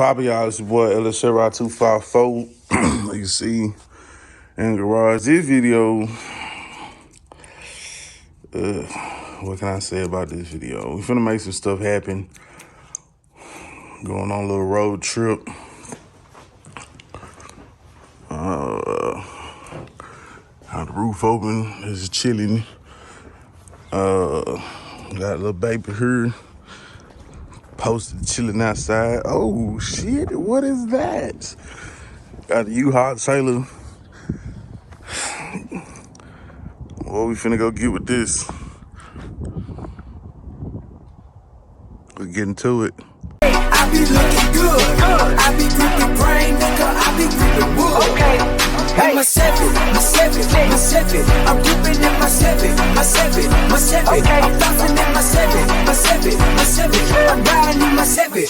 poppin', y'all? It's your boy Lscr 254. You see in the garage. This video, what can I say about this video? We finna make some stuff happen. Going on a little road trip. Had the roof open. It's chilling. Got a little baby here. Posted chilling outside. Oh shit, what is that? Got the U-Haul trailer. What we finna go get with this? We're getting to it. I be looking good. I be gripping brain, nigga. I be gripping wood. Okay. In my seven. I'm gripping in my seven. Okay. I'm flossing in my seven. I'm riding in my seven.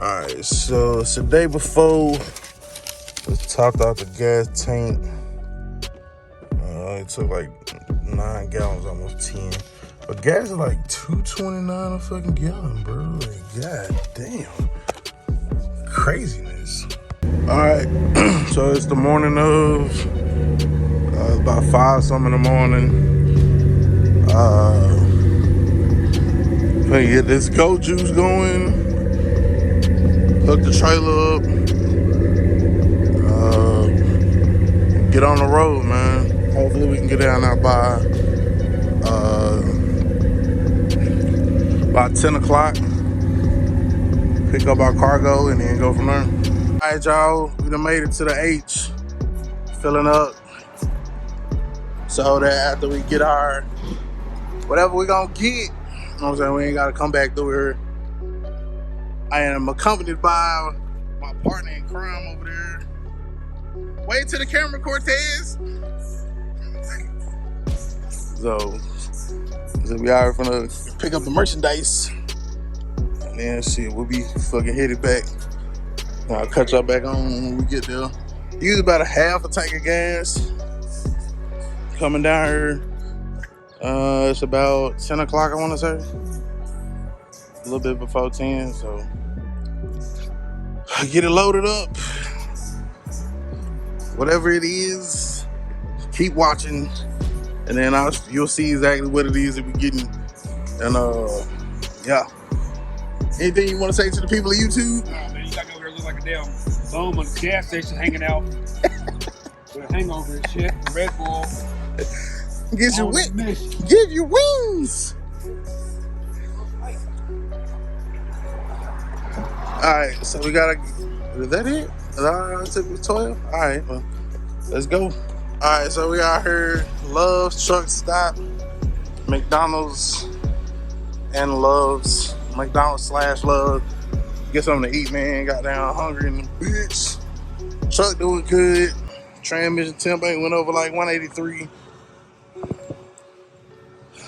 Alright, so it's the day before. Just topped out the gas tank. It took like 9 gallons, almost 10. But gas is like $2.29 a fucking gallon, bro. Like, god damn. Craziness. Alright, so it's the morning of about 5-something in the morning. Gonna get this goat juice going. Hook the trailer up, get on the road, man. Hopefully we can get down there by about 10 o'clock. Pick up our cargo and then go from there. All right, y'all, we done made it to the H, filling up. So that after we get our, whatever we gonna get, you know what I'm saying, we ain't gotta come back through here. I am accompanied by my partner in crime over there. Wait to the camera, Cortez. So we are gonna pick up the merchandise. And then shit, we'll be fucking headed back. I'll cut y'all back on when we get there. Use about a half a tank of gas. Coming down here. It's about 10 o'clock, I wanna say. A little bit before 10, so get it loaded up. Whatever it is, keep watching, and then you'll see exactly what it is that we're getting. And yeah. Anything you want to say to the people of YouTube? Nah, man, you got me over here look like a damn bum on the gas station hanging out with a hangover and shit. Red Bull. Give you wings. Alright, so we gotta, is that it? Is that took the 12? Alright, well, let's go. Alright, so we out here, Love's Truck Stop, McDonald's. and Love's. McDonald's slash Love. Get something to eat, man. Got down hungry in the bitch. Truck doing good. Transmission temp ain't went over like 183. A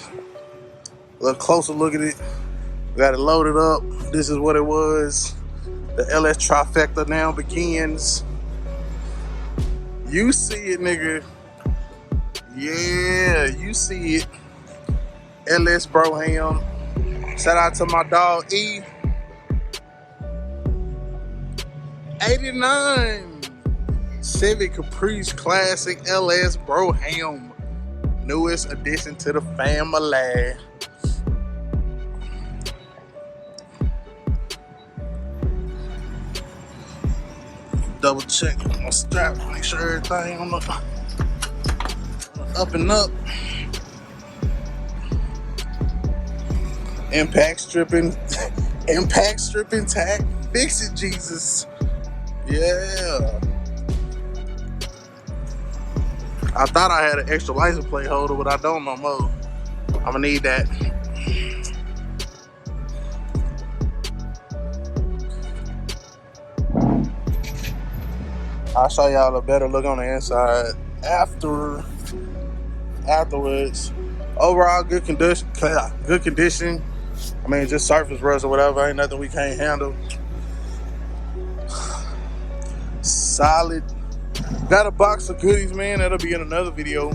little closer look at it. Got it loaded up. This is what it was. The LS trifecta now begins. You see it, nigga. Yeah, you see it. LS Broham. Shout out to my dog E. 89 Chevy Caprice Classic LS Broham. Newest addition to the family. Double check my strap, make sure everything on the up and up. Impact stripping tack. Fix it, Jesus. Yeah. I thought I had an extra license plate holder, but I don't no more. I'm gonna need that. I'll show y'all a better look on the inside afterwards. Overall, good condition. I mean, just surface rust or whatever. Ain't nothing we can't handle. Solid. Got a box of goodies, man. That'll be in another video.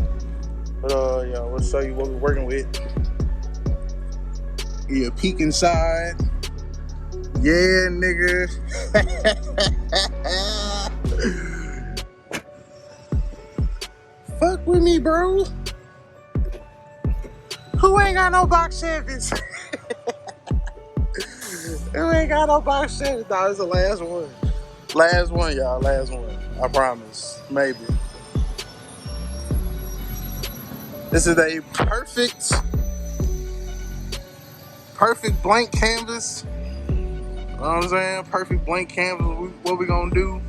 But yeah, we'll show you what we're working with. Yeah, peek inside. Yeah, nigga. Fuck with me, bro. Who ain't got no box Chevys? Who ain't got no box Chevys? Nah, it's the last one. Last one, y'all. Last one. I promise. Maybe. This is a perfect blank canvas. You know what I'm saying? Perfect blank canvas. What we gonna do?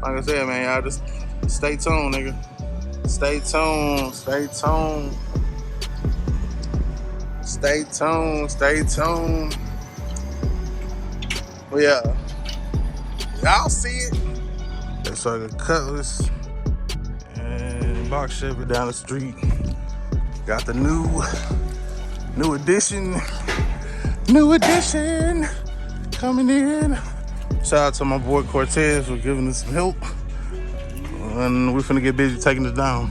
Like I said, man, y'all just stay tuned, nigga. Stay tuned. Stay tuned. Stay tuned. Stay tuned. Well, yeah. Y'all see it. It's like a Cutlass and box Chevy down the street. Got the new edition coming in. Shout out to my boy Cortez for giving us some help. And we're finna get busy taking this down.